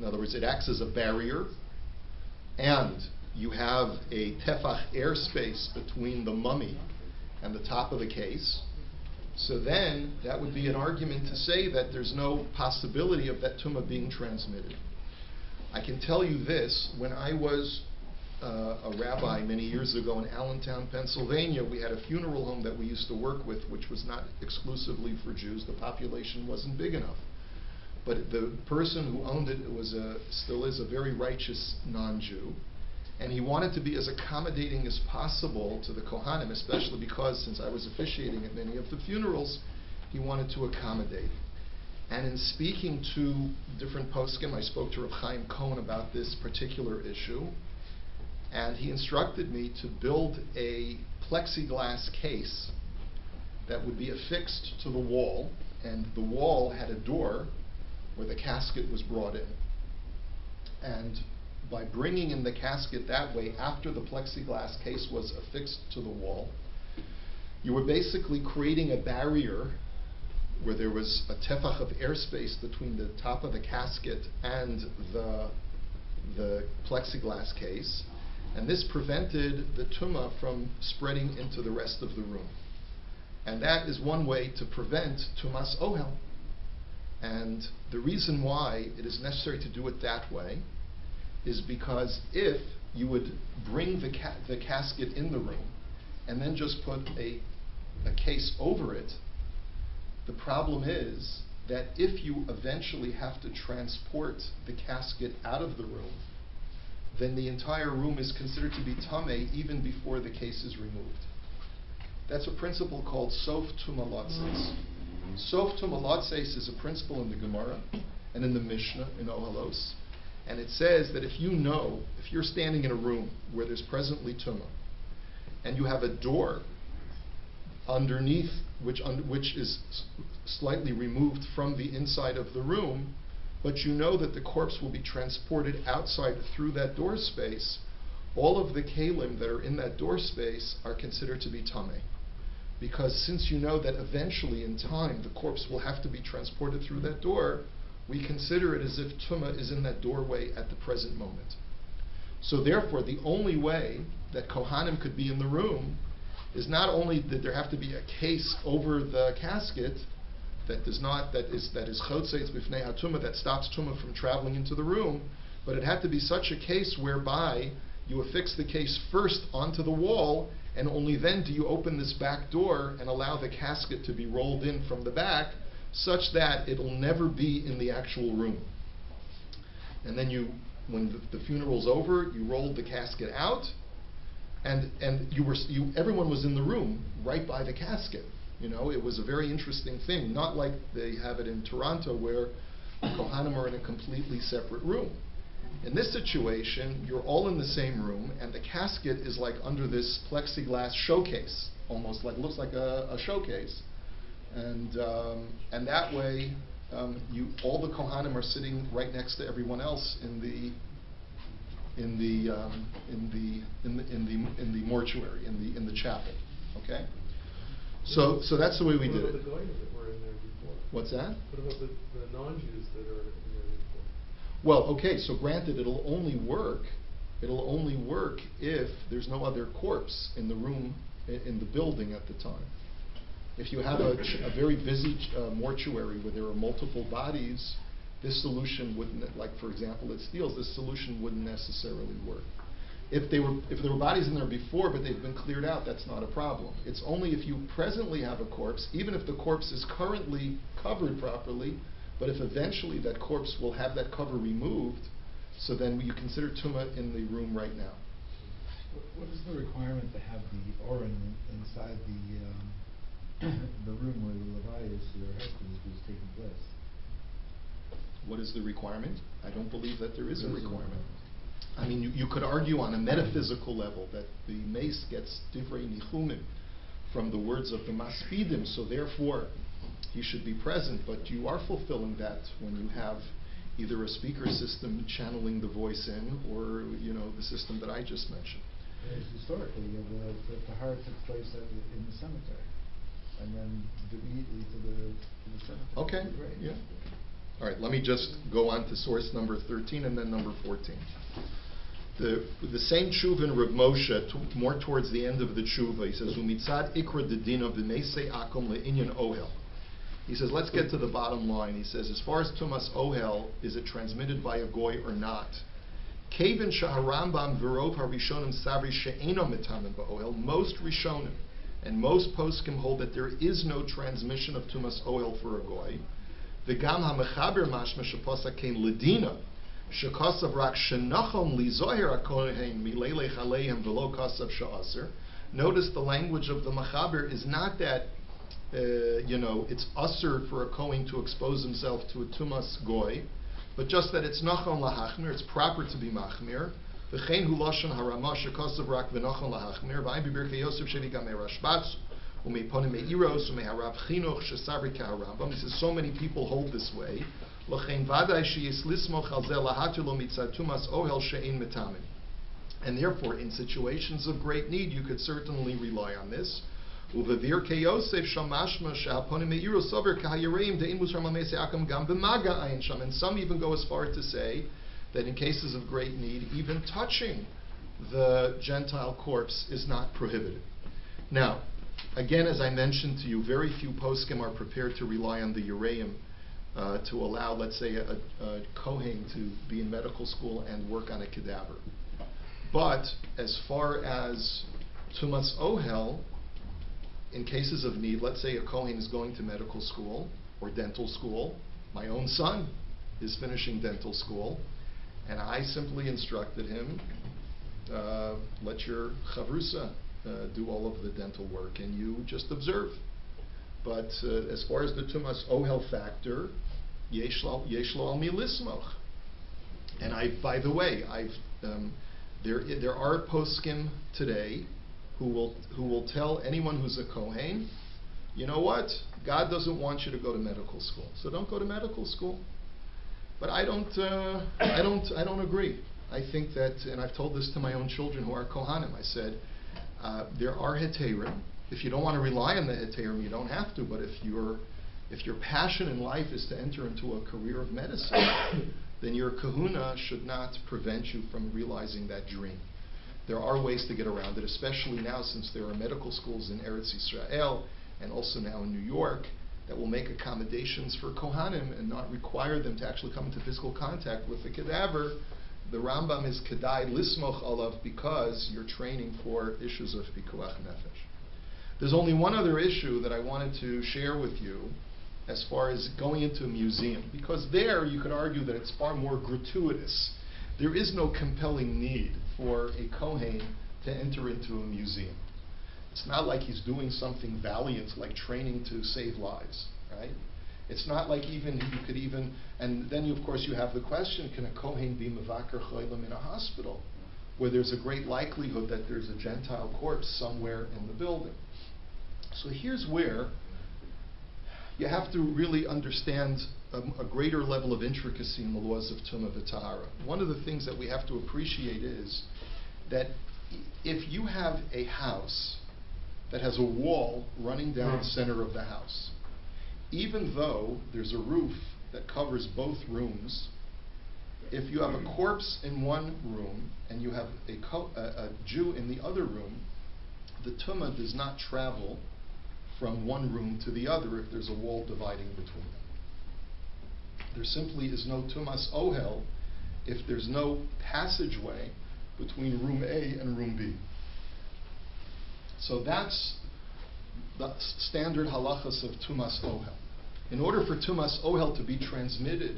in other words, it acts as a barrier, and you have a tefach airspace between the mummy and the top of the case, so then that would be an argument to say that there's no possibility of that tumah being transmitted. I can tell you this, when I was a rabbi many years ago in Allentown, Pennsylvania, we had a funeral home that we used to work with, which was not exclusively for Jews. The population wasn't big enough. But the person who owned it still is a very righteous non-Jew. And he wanted to be as accommodating as possible to the Kohanim, especially because, since I was officiating at many of the funerals, he wanted to accommodate. And in speaking to different poskim, I spoke to Rav Chaim Cohen about this particular issue, and he instructed me to build a plexiglass case that would be affixed to the wall, and the wall had a door where the casket was brought in. And by bringing in the casket that way, after the plexiglass case was affixed to the wall, you were basically creating a barrier where there was a tefach of airspace between the top of the casket and the plexiglass case, and this prevented the tumah from spreading into the rest of the room. And that is one way to prevent tumas ohel. And the reason why it is necessary to do it that way is because if you would bring the casket in the room and then just put a case over it, the problem is that if you eventually have to transport the casket out of the room, then the entire room is considered to be tameh even before the case is removed. That's a principle called sof tumalotses. Sof tumalotses is a principle in the Gemara and in the Mishnah in Ohalos, and it says that if you're standing in a room where there's presently tumah, and you have a door underneath which is slightly removed from the inside of the room, but you know that the corpse will be transported outside through that door space, all of the kalim that are in that door space are considered to be tameh. Because since you know that eventually in time the corpse will have to be transported through that door, we consider it as if tumah is in that doorway at the present moment. So therefore, the only way that Kohanim could be in the room is not only that there have to be a case over the casket that is chotzeitz b'fnei hatumah, that stops tumah from traveling into the room, but it had to be such a case whereby you affix the case first onto the wall, and only then do you open this back door and allow the casket to be rolled in from the back, such that it'll never be in the actual room. And then when the funeral's over, you rolled the casket out, and everyone was in the room right by the casket. It was a very interesting thing, not like they have it in Toronto where the Kohanim are in a completely separate room. In this situation, you're all in the same room, and the casket is like under this plexiglass showcase, almost like looks like a showcase, and that way, all the Kohanim are sitting right next to everyone else in the mortuary, in the chapel. Okay, so that's the way we did it. What about the goyim that were in there before? What's that? What about the non-Jews that are in there before? Well, okay, so granted, it'll only work if there's no other corpse in the room, in the building at the time. If you have a very busy mortuary where there are multiple bodies, this solution wouldn't, like for example at Steele's, this solution wouldn't necessarily work. If there were bodies in there before but they've been cleared out, that's not a problem. It's only if you presently have a corpse, even if the corpse is currently covered properly, but if eventually that corpse will have that cover removed, so then you consider tumah in the room right now. What is the requirement to have the oren inside the room where the levias, your husband, is taking place? What is the requirement? I don't believe that there is a requirement. I mean, you could argue on a metaphysical level that the mace gets divrei nichumim from the words of the maspidim, so therefore he should be present, but you are fulfilling that when you have either a speaker system channeling the voice in, or the system that I just mentioned. Historically, the tahara took place in the cemetery, and then immediately to the cemetery. Okay, yeah. All right, let me just go on to source number 13 and then number 14. The same tshuva in Reb Moshe, more towards the end of the tshuva, he says, "Umitzad ikra dedina b'meisei akom le'inyan ohel." He says, let's get to the bottom line. He says, as far as tumas ohel, is it transmitted by a goy or not? Kevin shaharambam v'rov harishonim savri she'eno mitamen ba'ohel. Most rishonim and most poskim hold that there is no transmission of tumas ohel for a goy. V'gam ha'mechaber mashma sheposa kein ledina shekasav rak shenachom lizohir hakohen mileilech aleihem v'lo kasav she'aser. Notice the language of the mechaber is not that it's usher for a Kohen to expose himself to a tumas goy, but just that it's nachon lahachmir, it's proper to be machmir. V'chein hu lashon harama shekasav rak v'nachon lahachmir. V'ayim b'birkei Yosef sheviga me'rashbatz u'me'ponim me'iros u'me'harav chinuch shesavri k'harambam. He says so many people hold this way. L'chein vaday sheyis lismoch al zeh lahatu lo mitzad tumas ohel she'ein metamin. And therefore, in situations of great need, you could certainly rely on this. And some even go as far to say that in cases of great need, even touching the Gentile corpse is not prohibited. Now, again, as I mentioned to you, very few poskim are prepared to rely on the Ureim to allow, let's say, a Kohen to be in medical school and work on a cadaver. But as far as Tumas Ohel, in cases of need, let's say a Kohen is going to medical school or dental school. My own son is finishing dental school, and I simply instructed him, let your chavrusa do all of the dental work, and you just observe. But as far as the Tumas Ohel factor, yesh lo al mi lismoch. And by the way, there are poskim today who will tell anyone who's a Kohen, you know what? God doesn't want you to go to medical school, so don't go to medical school. But I don't agree. I think that, and I've told this to my own children who are Kohanim, I said, there are heterim. If you don't want to rely on the heterim, you don't have to, but if your passion in life is to enter into a career of medicine, then your kahuna should not prevent you from realizing that dream. There are ways to get around it, especially now since there are medical schools in Eretz Yisrael and also now in New York that will make accommodations for Kohanim and not require them to actually come into physical contact with the cadaver. The Rambam is kedai lismoch alav because you're training for issues of pikuach nefesh. There's only one other issue that I wanted to share with you as far as going into a museum, because there you could argue that it's far more gratuitous. There is no compelling need for a Kohen to enter into a museum. It's not like he's doing something valiant like training to save lives, right? It's not like even you could even, and then of course you have the question, can a Kohen be mevaker cholim in a hospital where there's a great likelihood that there's a Gentile corpse somewhere in the building? So here's where you have to really understand a greater level of intricacy in the laws of Tumah v'Tahara. One of the things that we have to appreciate is that if you have a house that has a wall running down the center of the house, even though there's a roof that covers both rooms, if you have a corpse in one room and you have a Jew in the other room, the Tumah does not travel from one room to the other if there's a wall dividing between them. There simply is no Tumas Ohel if there's no passageway between room A and room B. So that's the standard halachas of Tumas Ohel. In order for Tumas Ohel to be transmitted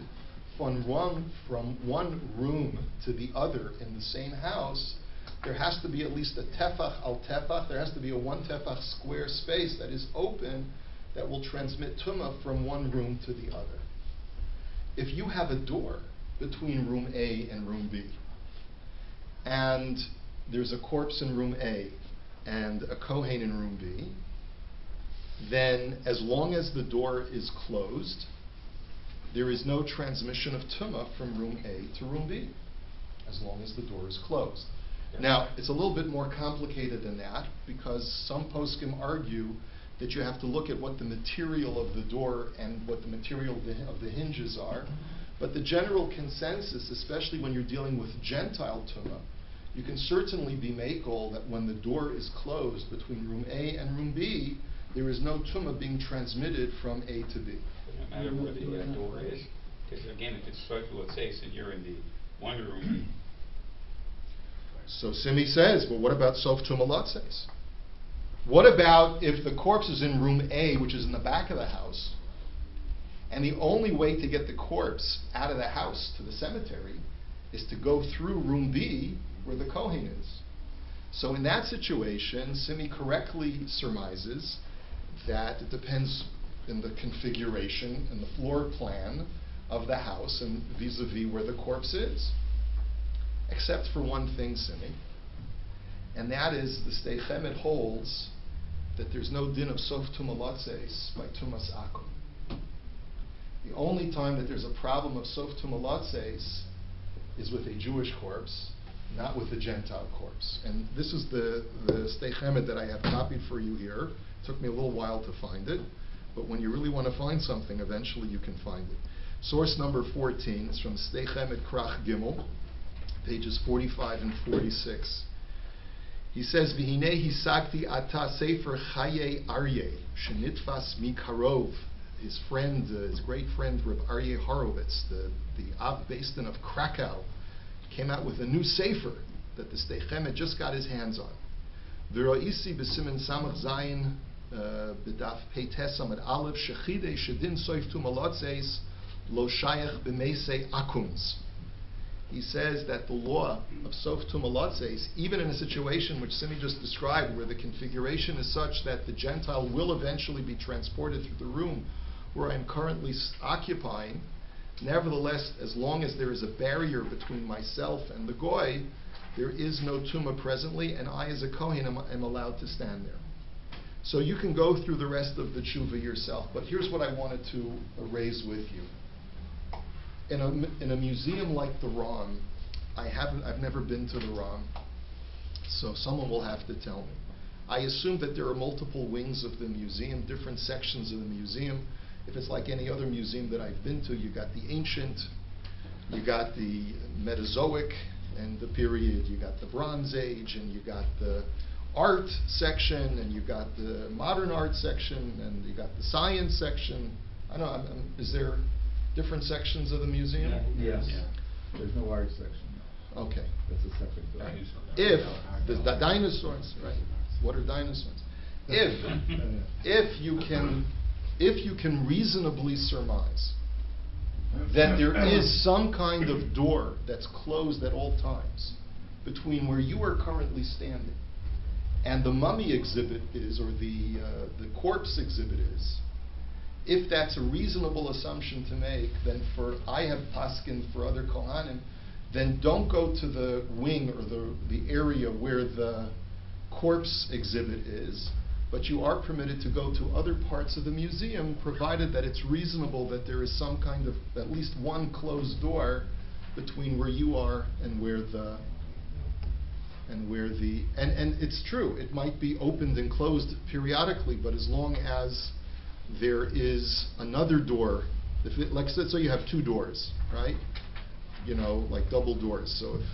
from one room to the other in the same house, there has to be at least a tefach al tefach. There has to be a 1 tefach square space that is open that will transmit tumah from one room to the other. If you have a door between room A and room B, and there's a corpse in room A and a Kohen in room B, then as long as the door is closed, there is no transmission of tumah from room A to room B, as long as the door is closed. Now, it's a little bit more complicated than that, because some poskim argue that you have to look at what the material of the door and what the material of the hinges are. But the general consensus, especially when you're dealing with Gentile tumah, you can certainly be makel that when the door is closed between room A and room B, there is no tumah being transmitted from A to B. No matter where the door is, because again, if it's soiful, let's say, so you're in the one room. So Simi says, well, what about sof tumalotses? What about if the corpse is in room A, which is in the back of the house, and the only way to get the corpse out of the house to the cemetery is to go through room B, where the Kohen is? So in that situation, Simi correctly surmises that it depends in the configuration and the floor plan of the house and vis-a-vis where the corpse is. Except for one thing, Simi, and that is the Stei Chemet holds that there's no din of sof tumalotses by tumas akum. The only time that there's a problem of sof tumalotses is with a Jewish corpse, not with a Gentile corpse. And this is the Stei Chemet that I have copied for you here. It took me a little while to find it, but when you really want to find something, eventually you can find it. Source number 14 is from Stei Chemet Krach Gimel, pages 45 and 46. He says, "V'hinei hisagti ata sefer Chaye Aryeh shenitfas mikarov." His friend, his great friend, Reb Aryeh Horowitz, the Av Beis Din of Krakow, came out with a new sefer that the Stei Chemet just got his hands on. V'ro'isi b'simen samach zayin b'daf peites amad aleph shechidei shedin soif tumalotzeis lo shayach b'meisei akums. He says that the law of sof tumalotzeis, even in a situation which Simi just described, where the configuration is such that the Gentile will eventually be transported through the room where I'm currently occupying, nevertheless, as long as there is a barrier between myself and the goy, there is no tumah presently, and I, as a Kohen, am allowed to stand there. So you can go through the rest of the tshuva yourself, but here's what I wanted to raise with you. in a museum like the ROM, I've never been to the ROM, so someone will have to tell me. I assume that there are multiple wings of the museum, different sections of the museum. If it's like any other museum that I've been to, you got the ancient, you got the Mesozoic and the period, you got the Bronze Age, and you got the art section, and you got the modern art section, and you got the science section. I don't know, is there different sections of the museum? Yes. There's no art section. Okay. That's a separate building. If the dinosaurs, right? What are dinosaurs? If you can reasonably surmise that there is some kind of door that's closed at all times between where you are currently standing and the mummy exhibit is, or the corpse exhibit is, if that's a reasonable assumption to make, then I have paskin for other kohanim, then don't go to the wing or the area where the corpse exhibit is, but you are permitted to go to other parts of the museum, provided that it's reasonable that there is some kind of, at least one closed door between where you are and and it's true, it might be opened and closed periodically, but as long as there is another door, like let's say you have two doors, right? Like double doors. So if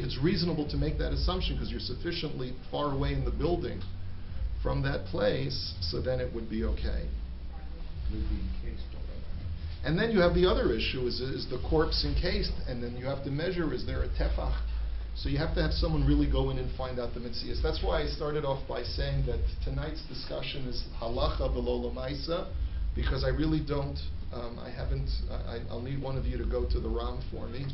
it's reasonable to make that assumption because you're sufficiently far away in the building from that place, so then it would be okay. Would be encased already. And then you have the other issue, is the corpse encased, and then you have to measure, is there a tefach? So you have to have someone really go in and find out the mitzias. That's why I started off by saying that tonight's discussion is halacha below lamaisa, because I really don't, I'll need one of you to go to the RAM for me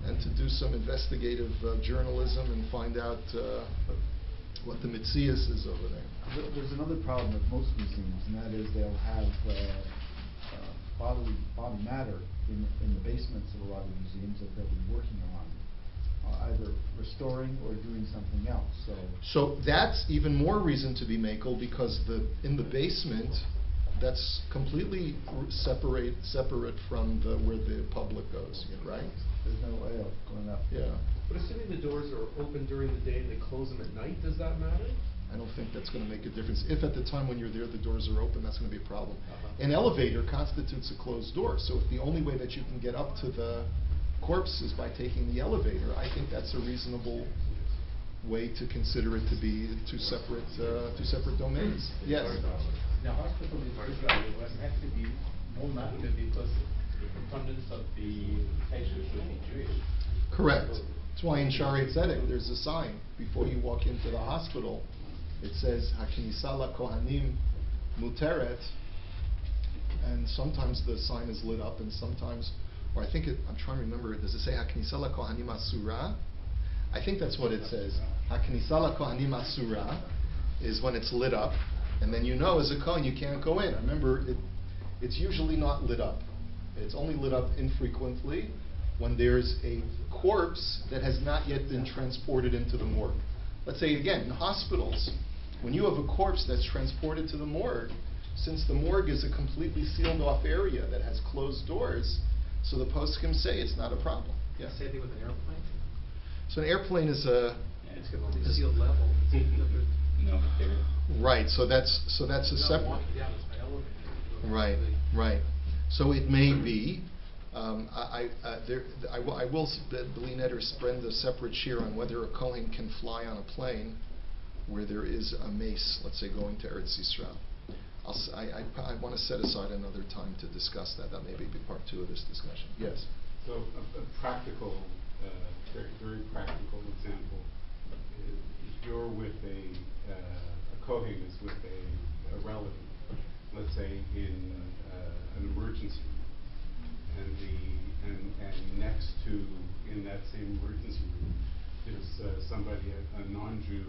and to do some investigative journalism and find out what the mitzias is over there. There's another problem with most museums, and that is they'll have body matter in the basements of a lot of museums that they'll be working on, either restoring or doing something else. So that's even more reason to be makel, because in the basement, that's completely separate from where the public goes, right? There's no way of going up. Yeah. But assuming the doors are open during the day and they close them at night, does that matter? I don't think that's going to make a difference. If at the time when you're there the doors are open, that's going to be a problem. Uh-huh. An elevator constitutes a closed door, so if the only way that you can get up to the corpse is by taking the elevator, I think that's a reasonable way to consider it to be two separate domains. Yes? The hospital in Israel was have to be more matter because the components of the patients would be Jewish. Correct. That's why in Shaarei Tzedek there's a sign before you walk into the hospital. It says Haknisa LaKohanim Muteret, and sometimes the sign is lit up, and sometimes, or I think I'm trying to remember. Does it say Haknisa LaKohanim Asura? I think that's what it says. Haknisa LaKohanim Asura is when it's lit up, and then as a Kohen you can't go in. Remember, it's usually not lit up. It's only lit up infrequently when there's a corpse that has not yet been transported into the morgue. Let's say again, in hospitals, when you have a corpse that's transported to the morgue, since the morgue is a completely sealed off area that has closed doors, so the poskim say it's not a problem. Yeah. Same thing with an airplane? So an airplane is a... It's going to be sealed level. No, but they're... Right, so that's a separate... Walking down, it's my elevator. Right. So it may be... I will B'li Neder spread a separate shiur on whether a Kohen can fly on a plane where there is a mace, let's say, going to Eretz Yisrael. I want to set aside another time to discuss that. That may be part 2 of this discussion. Yes? So a practical, very practical example. If you're with a Kohen is with a relative, let's say in an emergency room, and next to, in that same emergency room, there's somebody, a non-Jew,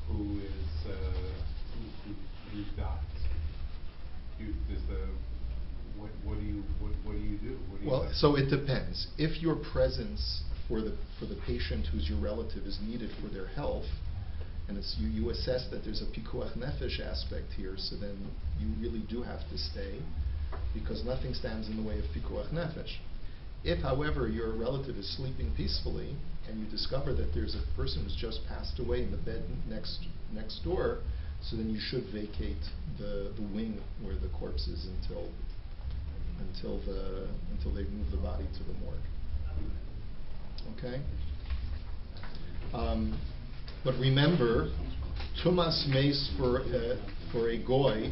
who is who dies. What do you do? Well, so it depends. If your presence for the patient who's your relative is needed for their health, and it's you assess that there's a pikuach nefesh aspect here, so then you really do have to stay. because nothing stands in the way of pikuach nefesh. If, however, your relative is sleeping peacefully and you discover that there's a person who's just passed away in the bed next door, so then you should vacate the wing where the corpse is until they move the body to the morgue. Okay? But remember, tumas meis for a goy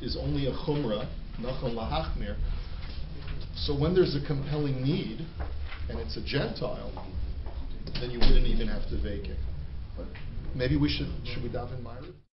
is only a chumrah, nachon lahachmir. So when there's a compelling need, and it's a Gentile, then you wouldn't even have to vacate. Maybe should we daven Myra?